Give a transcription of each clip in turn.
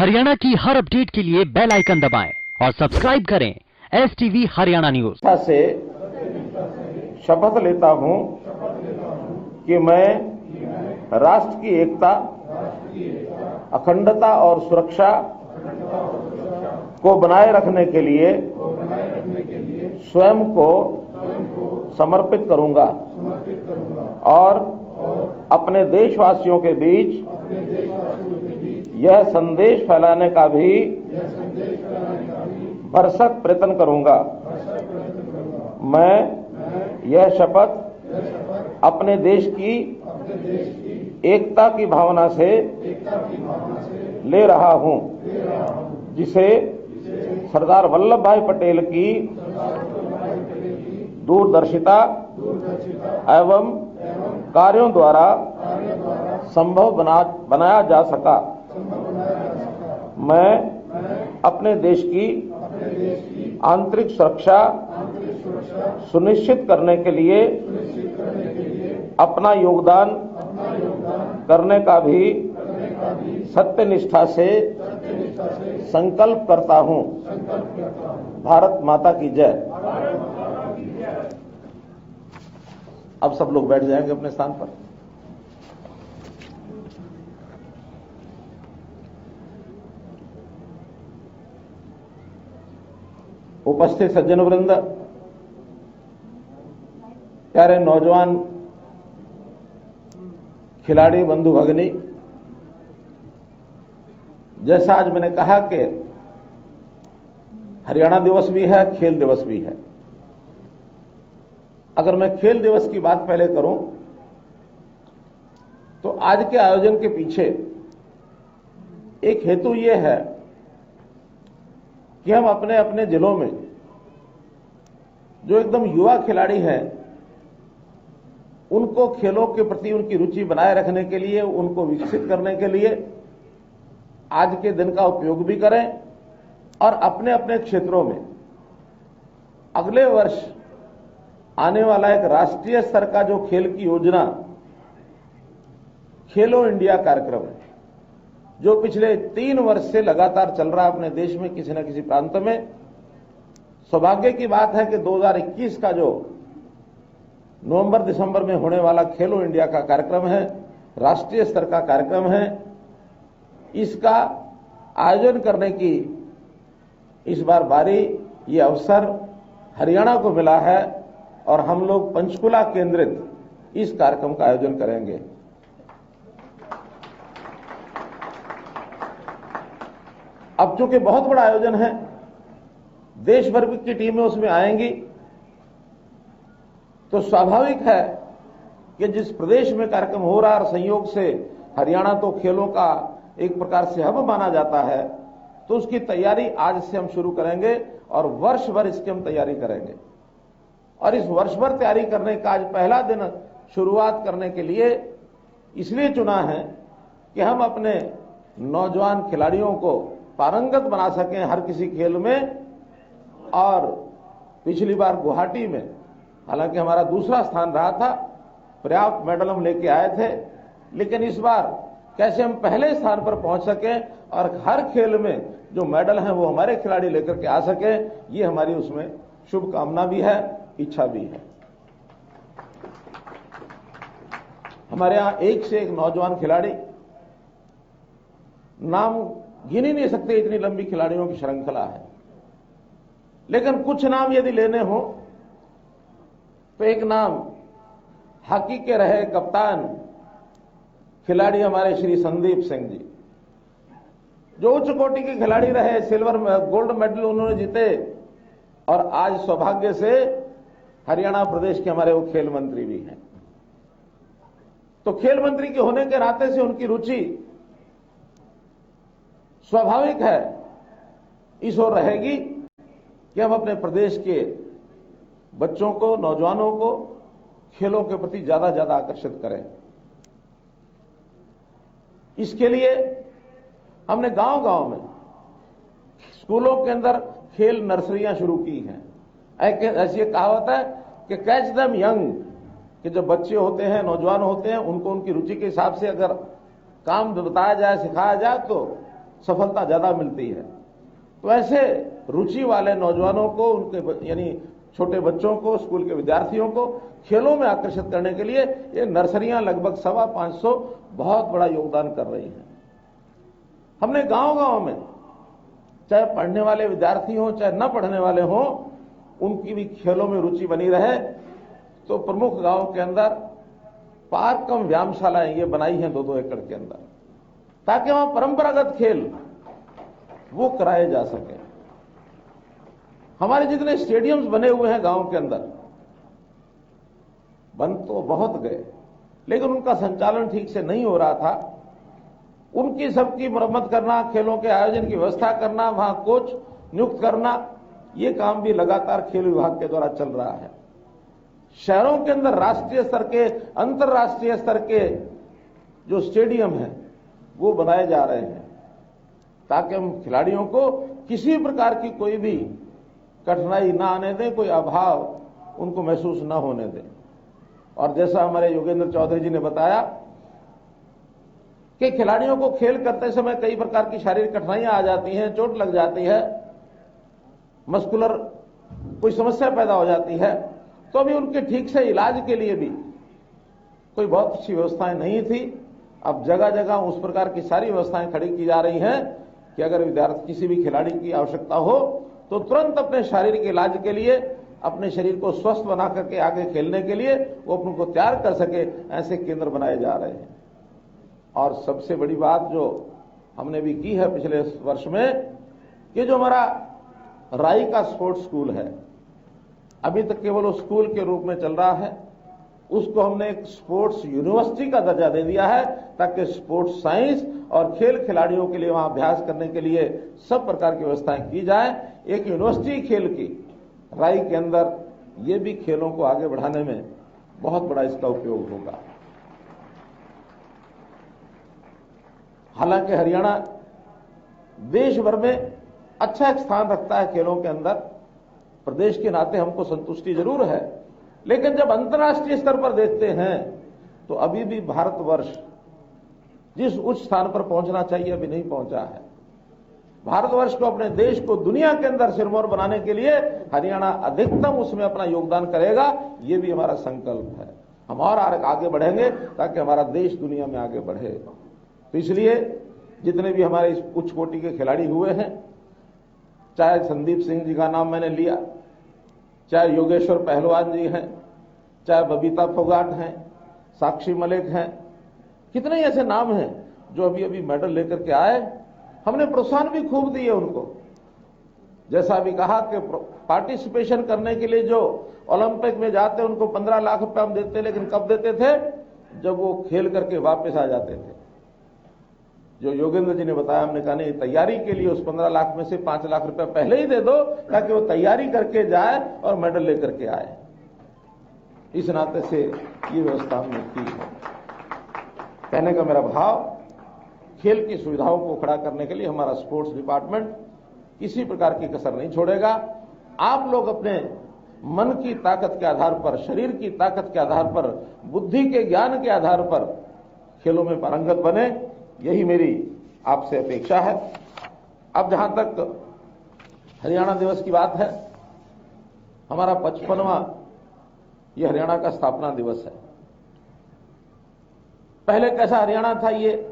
हरियाणा की हर अपडेट के लिए बेल आइकन दबाएं और सब्सक्राइब करें STV हरियाणा न्यूज। से शपथ लेता हूं कि मैं राष्ट्र की एकता, अखंडता और सुरक्षा को बनाए रखने के लिए स्वयं को समर्पित करूंगा और अपने देशवासियों के बीच यह संदेश फैलाने का भी भरसक प्रयत्न करूंगा। मैं यह शपथ अपने देश की एकता की भावना से ले रहा हूं, जिसे सरदार वल्लभ भाई पटेल की दूरदर्शिता एवं कार्यों द्वारा संभव बनाया जा सका। मैं अपने देश की आंतरिक सुरक्षा सुनिश्चित करने के लिए अपना योगदान करने का भी सत्यनिष्ठा से संकल्प करता हूं। भारत माता की जय। अब सब लोग बैठ जाएंगे अपने स्थान पर। उपस्थित सज्जन वृंद, प्यारे नौजवान खिलाड़ी बंधु भगिनी, जैसा आज मैंने कहा कि हरियाणा दिवस भी है, खेल दिवस भी है। अगर मैं खेल दिवस की बात पहले करूं तो आज के आयोजन के पीछे एक हेतु यह है कि हम अपने अपने जिलों में जो एकदम युवा खिलाड़ी हैं उनको खेलों के प्रति उनकी रुचि बनाए रखने के लिए, उनको विकसित करने के लिए आज के दिन का उपयोग भी करें और अपने अपने क्षेत्रों में अगले वर्ष आने वाला एक राष्ट्रीय स्तर का जो खेल की योजना खेलो इंडिया कार्यक्रम है, जो पिछले 3 वर्ष से लगातार चल रहा है अपने देश में किसी न किसी प्रांत में। सौभाग्य की बात है कि 2021 का जो नवंबर दिसंबर में होने वाला खेलो इंडिया का कार्यक्रम है, राष्ट्रीय स्तर का कार्यक्रम है, इसका आयोजन करने की इस बार बारी, ये अवसर हरियाणा को मिला है और हम लोग पंचकुला केंद्रित इस कार्यक्रम का आयोजन करेंगे। अब चूंकि बहुत बड़ा आयोजन है, देश भर की टीमें उसमें आएंगी, तो स्वाभाविक है कि जिस प्रदेश में कार्यक्रम हो रहा है और संयोग से हरियाणा तो खेलों का एक प्रकार से हब माना जाता है, तो उसकी तैयारी आज से हम शुरू करेंगे और वर्ष भर इसकी हम तैयारी करेंगे। और इस वर्ष भर तैयारी करने का आज पहला दिन शुरुआत करने के लिए इसलिए चुना है कि हम अपने नौजवान खिलाड़ियों को पारंगत बना सकें हर किसी खेल में। और पिछली बार गुवाहाटी में हालांकि हमारा दूसरा स्थान रहा था, पर्याप्त मेडल हम लेके आए थे, लेकिन इस बार कैसे हम पहले स्थान पर पहुंच सकें और हर खेल में जो मेडल हैं वो हमारे खिलाड़ी लेकर के आ सकें, ये हमारी उसमें शुभकामना भी है, इच्छा भी है। हमारे यहां एक से एक नौजवान खिलाड़ी, नाम गिन ही नहीं सकते, इतनी लंबी खिलाड़ियों की श्रृंखला है। लेकिन कुछ नाम यदि लेने हो तो एक नाम हॉकी के रहे कप्तान खिलाड़ी हमारे श्री संदीप सिंह जी, जो उच्च कोटि के खिलाड़ी रहे, सिल्वर गोल्ड मेडल उन्होंने जीते और आज सौभाग्य से हरियाणा प्रदेश के हमारे वो खेल मंत्री भी हैं। तो खेल मंत्री के होने के नाते से उनकी रुचि स्वाभाविक है इस ओर रहेगी कि हम अपने प्रदेश के बच्चों को, नौजवानों को खेलों के प्रति ज्यादा ज्यादा आकर्षित करें। इसके लिए हमने गांव-गांव में स्कूलों के अंदर खेल नर्सरियां शुरू की हैं। ऐसी कहावत है कि कैच देम यंग, कि जो बच्चे होते हैं, नौजवान होते हैं, उनको उनकी रुचि के हिसाब से अगर काम बताया जाए, सिखाया जाए, तो सफलता ज्यादा मिलती है। तो ऐसे रुचि वाले नौजवानों को, उनके यानी छोटे बच्चों को, स्कूल के विद्यार्थियों को खेलों में आकर्षित करने के लिए ये नर्सरियां लगभग 550 बहुत बड़ा योगदान कर रही हैं। हमने गांव-गांव में, चाहे पढ़ने वाले विद्यार्थी हों चाहे न पढ़ने वाले हों, उनकी भी खेलों में रुचि बनी रहे, तो प्रमुख गांव के अंदर पार्क कम व्यायामशालाएं ये बनाई हैं 2-2 एकड़ के अंदर, ताकि वहां परंपरागत खेल वो कराए जा सके। हमारे जितने स्टेडियम्स बने हुए हैं गांव के अंदर, बन तो बहुत गए, लेकिन उनका संचालन ठीक से नहीं हो रहा था। उनकी सबकी मरम्मत करना, खेलों के आयोजन की व्यवस्था करना, वहां कोच नियुक्त करना, ये काम भी लगातार खेल विभाग के द्वारा चल रहा है। शहरों के अंदर राष्ट्रीय स्तर के, अंतर्राष्ट्रीय स्तर के जो स्टेडियम हैं वो बनाए जा रहे हैं, ताकि हम खिलाड़ियों को किसी प्रकार की कोई भी कठिनाई ना आने दें, कोई अभाव उनको महसूस ना होने दें। और जैसा हमारे योगेंद्र चौधरी जी ने बताया कि खिलाड़ियों को खेल करते समय कई प्रकार की शारीरिक कठिनाइयां आ जाती हैं, चोट लग जाती है, मस्कुलर कोई समस्या पैदा हो जाती है, तो अभी उनके ठीक से इलाज के लिए भी कोई बहुत अच्छी व्यवस्थाएं नहीं थी। अब जगह जगह उस प्रकार की सारी व्यवस्थाएं खड़ी की जा रही हैं कि अगर विद्यार्थी, किसी भी खिलाड़ी की आवश्यकता हो तो तुरंत अपने शारीरिक इलाज के लिए, अपने शरीर को स्वस्थ बना करके आगे खेलने के लिए वो अपने को तैयार कर सके, ऐसे केंद्र बनाए जा रहे हैं। और सबसे बड़ी बात जो हमने भी की है पिछले वर्ष में, कि जो हमारा राई का स्पोर्ट्स स्कूल है, अभी तक केवल वो स्कूल के रूप में चल रहा है, उसको हमने एक स्पोर्ट्स यूनिवर्सिटी का दर्जा दे दिया है, ताकि स्पोर्ट्स साइंस और खेल खिलाड़ियों के लिए वहां अभ्यास करने के लिए सब प्रकार की व्यवस्थाएं की जाए। एक यूनिवर्सिटी खेल की राई के अंदर, ये भी खेलों को आगे बढ़ाने में बहुत बड़ा इसका उपयोग होगा। हालांकि हरियाणा देश भर में अच्छा एक स्थान रखता है खेलों के अंदर, प्रदेश के नाते हमको संतुष्टि जरूर है, लेकिन जब अंतर्राष्ट्रीय स्तर पर देखते हैं तो अभी भी भारतवर्ष जिस उच्च स्थान पर पहुंचना चाहिए अभी नहीं पहुंचा है। भारतवर्ष को, अपने देश को दुनिया के अंदर सिरमौर बनाने के लिए हरियाणा अधिकतम उसमें अपना योगदान करेगा, ये भी हमारा संकल्प है। हम और आगे बढ़ेंगे ताकि हमारा देश दुनिया में आगे बढ़े। तो इसलिए जितने भी हमारे इस उच्च कोटि के खिलाड़ी हुए हैं, चाहे संदीप सिंह जी का नाम मैंने लिया, चाहे योगेश्वर पहलवान जी हैं, चाहे बबीता फोगाट हैं, साक्षी मलिक हैं, कितने ही ऐसे नाम हैं जो अभी अभी मेडल लेकर के आए। हमने प्रोत्साहन भी खूब दिए उनको। जैसा अभी कहा कि पार्टिसिपेशन करने के लिए जो ओलंपिक में जाते उनको 15 लाख रुपए हम देते, लेकिन कब देते थे? जब वो खेल करके वापस आ जाते थे। जो योगेंद्र जी ने बताया, हमने कहा नहीं, तैयारी के लिए उस 15 लाख में से 5 लाख रुपए पहले ही दे दो, ताकि वो तैयारी करके जाए और मेडल लेकर के आए। इस नाते से ये व्यवस्था हमने की है। कहने का मेरा भाव, खेल की सुविधाओं को खड़ा करने के लिए हमारा स्पोर्ट्स डिपार्टमेंट किसी प्रकार की कसर नहीं छोड़ेगा। आप लोग अपने मन की ताकत के आधार पर, शरीर की ताकत के आधार पर, बुद्धि के ज्ञान के आधार पर खेलों में पारंगत बने, यही मेरी आपसे अपेक्षा है। अब जहां तक हरियाणा दिवस की बात है, हमारा 55वां ये हरियाणा का स्थापना दिवस है। पहले कैसा हरियाणा था, ये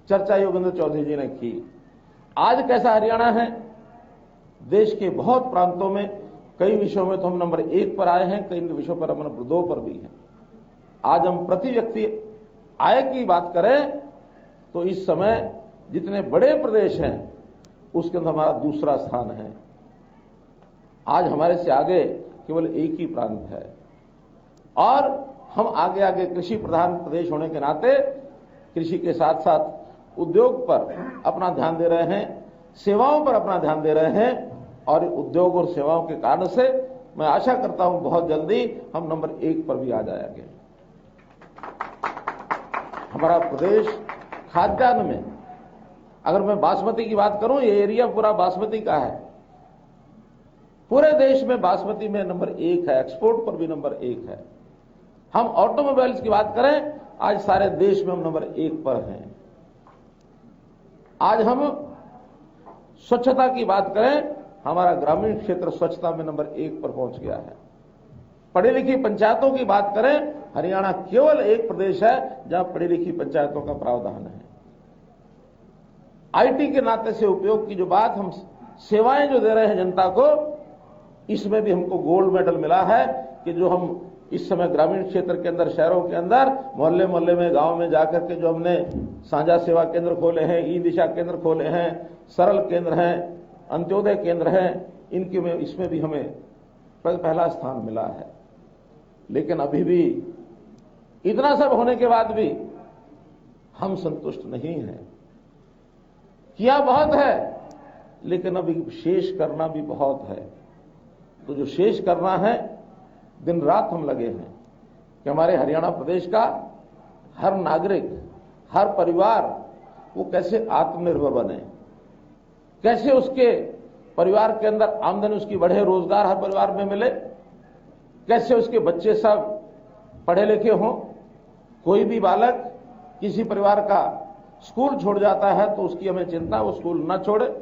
चर्चा योगेंद्र चौधरी जी ने की। आज कैसा हरियाणा है? देश के बहुत प्रांतों में कई विषयों में तो हम नंबर 1 पर आए हैं, कई विषयों पर हम नंबर 2 पर भी हैं। आज हम प्रति व्यक्ति आय की बात करें तो इस समय जितने बड़े प्रदेश हैं उसके अंदर हमारा दूसरा स्थान है। आज हमारे से आगे केवल एक ही प्रांत है, और हम आगे आगे कृषि प्रधान प्रदेश होने के नाते कृषि के साथ साथ उद्योग पर अपना ध्यान दे रहे हैं, सेवाओं पर अपना ध्यान दे रहे हैं, और उद्योग और सेवाओं के कारण से मैं आशा करता हूं बहुत जल्दी हम नंबर 1 पर भी आ जाएंगे। हमारा प्रदेश खाद्यान्न में, अगर मैं बासमती की बात करूं, ये एरिया पूरा बासमती का है। पूरे देश में बासमती में नंबर 1 है, एक्सपोर्ट पर भी नंबर 1 है। हम ऑटोमोबाइल्स की बात करें, आज सारे देश में हम नंबर 1 पर हैं। आज हम स्वच्छता की बात करें, हमारा ग्रामीण क्षेत्र स्वच्छता में नंबर 1 पर पहुंच गया है। पढ़ी लिखी पंचायतों की बात करें, हरियाणा केवल एक प्रदेश है जहां पढ़ी लिखी पंचायतों का प्रावधान है। आईटी के नाते से उपयोग की जो बात, हम सेवाएं जो दे रहे हैं जनता को, इसमें भी हमको गोल्ड मेडल मिला है कि जो हम इस समय ग्रामीण क्षेत्र के अंदर, शहरों के अंदर, मोहल्ले मोहल्ले में, गांव में जाकर के जो हमने साझा सेवा केंद्र खोले हैं, ई दिशा केंद्र खोले हैं, सरल केंद्र हैं, अंत्योदय केंद्र हैं, इनके में इसमें भी हमें पहला स्थान मिला है। लेकिन अभी भी इतना सब होने के बाद भी हम संतुष्ट नहीं हैं। किया बहुत है, लेकिन अभी शेष करना भी बहुत है। तो जो शेष करना है, दिन रात हम लगे हैं कि हमारे हरियाणा प्रदेश का हर नागरिक, हर परिवार, वो कैसे आत्मनिर्भर बने, कैसे उसके परिवार के अंदर आमदनी उसकी बढ़े, रोजगार हर परिवार में मिले, कैसे उसके बच्चे सब पढ़े लिखे हों। कोई भी बालक किसी परिवार का स्कूल छोड़ जाता है तो उसकी हमें चिंता, वो स्कूल न छोड़े,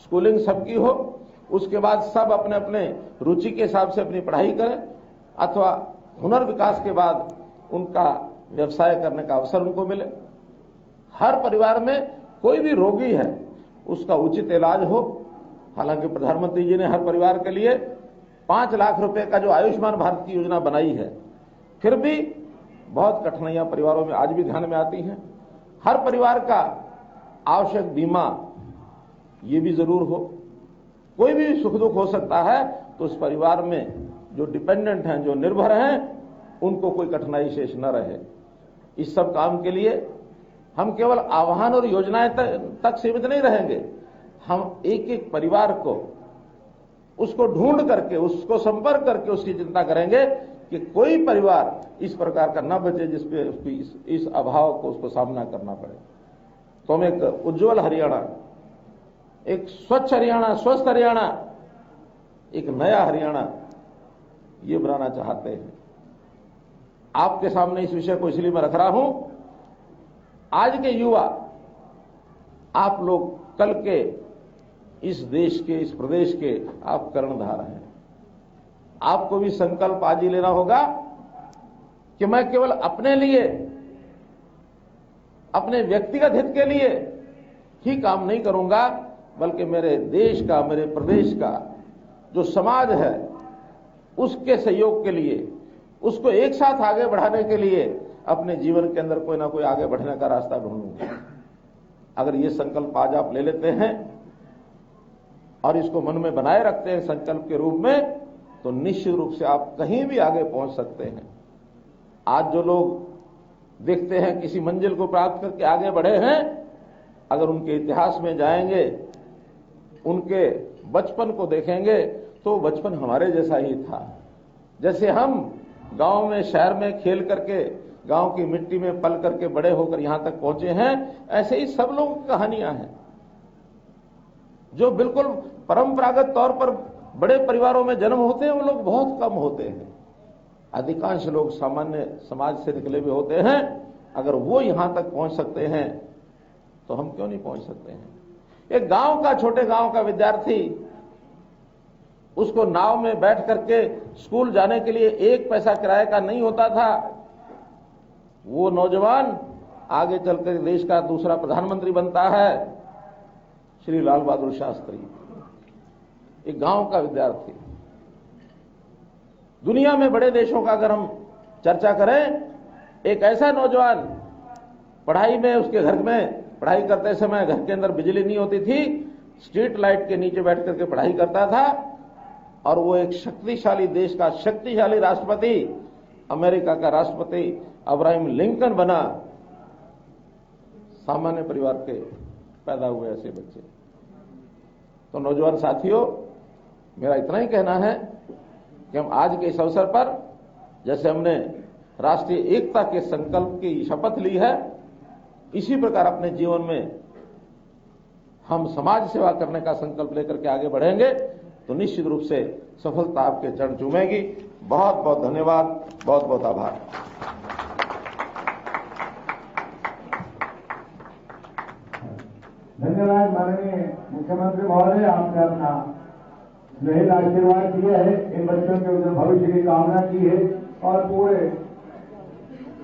स्कूलिंग सबकी हो, उसके बाद सब अपने अपने रुचि के हिसाब से अपनी पढ़ाई करें, अथवा हुनर विकास के बाद उनका व्यवसाय करने का अवसर उनको मिले। हर परिवार में कोई भी रोगी है उसका उचित इलाज हो। हालांकि प्रधानमंत्री जी ने हर परिवार के लिए 5 लाख रुपए का जो आयुष्मान भारत की योजना बनाई है, फिर भी बहुत कठिनाइयां परिवारों में आज भी ध्यान में आती हैं। हर परिवार का आवश्यक बीमा ये भी जरूर हो। कोई भी सुख दुख हो सकता है तो उस परिवार में जो डिपेंडेंट हैं, जो निर्भर हैं, उनको कोई कठिनाई शेष न रहे। इस सब काम के लिए हम केवल आह्वान और योजनाएं तक सीमित नहीं रहेंगे। हम एक एक परिवार को, उसको ढूंढ करके, उसको संपर्क करके उसकी चिंता करेंगे कि कोई परिवार इस प्रकार का न बचे जिसपे उसकी इस अभाव को उसको सामना करना पड़े। तो हम एक उज्जवल हरियाणा, एक स्वच्छ हरियाणा, स्वस्थ हरियाणा, एक नया हरियाणा ये बनाना चाहते हैं। आपके सामने इस विषय को इसलिए मैं रख रहा हूं, आज के युवा, आप लोग कल के इस देश के, इस प्रदेश के आप कर्णधार हैं। आपको भी संकल्प आज ही लेना होगा कि मैं केवल अपने लिए, अपने व्यक्तिगत हित के लिए ही काम नहीं करूंगा, बल्कि मेरे देश का, मेरे प्रदेश का जो समाज है उसके सहयोग के लिए, उसको एक साथ आगे बढ़ाने के लिए अपने जीवन के अंदर कोई ना कोई आगे बढ़ने का रास्ता ढूंढूंगा। अगर ये संकल्प आज आप ले लेते हैं और इसको मन में बनाए रखते हैं संकल्प के रूप में, तो निश्चित रूप से आप कहीं भी आगे पहुंच सकते हैं। आज जो लोग देखते हैं किसी मंजिल को प्राप्त करके आगे बढ़े हैं, अगर उनके इतिहास में जाएंगे, उनके बचपन को देखेंगे, तो बचपन हमारे जैसा ही था। जैसे हम गांव में, शहर में खेल करके, गांव की मिट्टी में पल करके बड़े होकर यहां तक पहुंचे हैं, ऐसे ही सब लोगों की कहानियां हैं। जो बिल्कुल परंपरागत तौर पर बड़े परिवारों में जन्म होते हैं, वो लोग बहुत कम होते हैं। अधिकांश लोग सामान्य समाज से निकले हुए होते हैं। अगर वो यहां तक पहुंच सकते हैं तो हम क्यों नहीं पहुंच सकते हैं। एक गांव का, छोटे गांव का विद्यार्थी, उसको नाव में बैठ करके स्कूल जाने के लिए 1 पैसा किराए का नहीं होता था। वो नौजवान आगे चलकर देश का दूसरा प्रधानमंत्री बनता है, श्री लाल बहादुर शास्त्री, एक गांव का विद्यार्थी। दुनिया में बड़े देशों का अगर हम चर्चा करें, एक ऐसा नौजवान, पढ़ाई में, उसके घर में पढ़ाई करते समय घर के अंदर बिजली नहीं होती थी, स्ट्रीट लाइट के नीचे बैठ करके पढ़ाई करता था, और वो एक शक्तिशाली देश का शक्तिशाली राष्ट्रपति, अमेरिका का राष्ट्रपति अब्राहम लिंकन बना। सामान्य परिवार के पैदा हुए ऐसे बच्चे। तो नौजवान साथियों, मेरा इतना ही कहना है कि हम आज के इस अवसर पर, जैसे हमने राष्ट्रीय एकता के संकल्प की शपथ ली है, इसी प्रकार अपने जीवन में हम समाज सेवा करने का संकल्प लेकर के आगे बढ़ेंगे तो निश्चित रूप से सफलता आपके चरण चूमेगी। बहुत बहुत धन्यवाद, बहुत बहुत आभार। धन्यवाद माननीय मुख्यमंत्री महोदय, आपने अपना स्नेहित आशीर्वाद दिया है, इन बच्चों के उज्जवल भविष्य की कामना की है और पूरे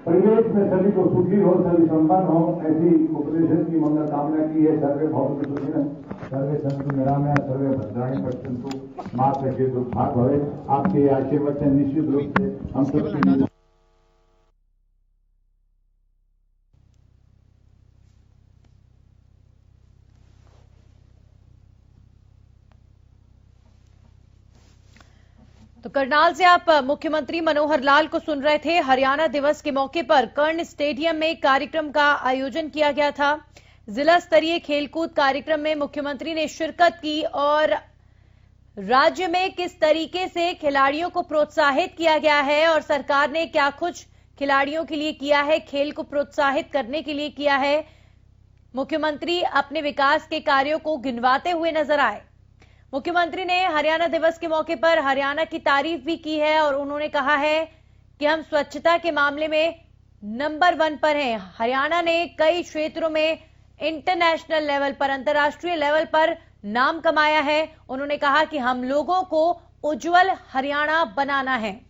परिवेश में सभी को सुखी हो, सभी संपन्न हो, ऐसी उपनिषद की मंगल कामना की है। सर्वे भवन्तु सुखिनः, सर्वे सन्तु निरामया, सर्वे भद्राणि पश्यन्तु मां कश्चित् दुःखात् भवेत्। आपके आशीर्वाद से निश्चित रूप से हम सबकी तो करनाल से आप मुख्यमंत्री मनोहर लाल को सुन रहे थे। हरियाणा दिवस के मौके पर कर्ण स्टेडियम में कार्यक्रम का आयोजन किया गया था। जिला स्तरीय खेलकूद कार्यक्रम में मुख्यमंत्री ने शिरकत की और राज्य में किस तरीके से खिलाड़ियों को प्रोत्साहित किया गया है और सरकार ने क्या कुछ खिलाड़ियों के लिए किया है, खेल को प्रोत्साहित करने के लिए किया है, मुख्यमंत्री अपने विकास के कार्यों को गिनवाते हुए नजर आए। मुख्यमंत्री ने हरियाणा दिवस के मौके पर हरियाणा की तारीफ भी की है और उन्होंने कहा है कि हम स्वच्छता के मामले में नंबर 1 पर हैं। हरियाणा ने कई क्षेत्रों में इंटरनेशनल लेवल पर, अंतर्राष्ट्रीय लेवल पर नाम कमाया है। उन्होंने कहा कि हम लोगों को उज्जवल हरियाणा बनाना है।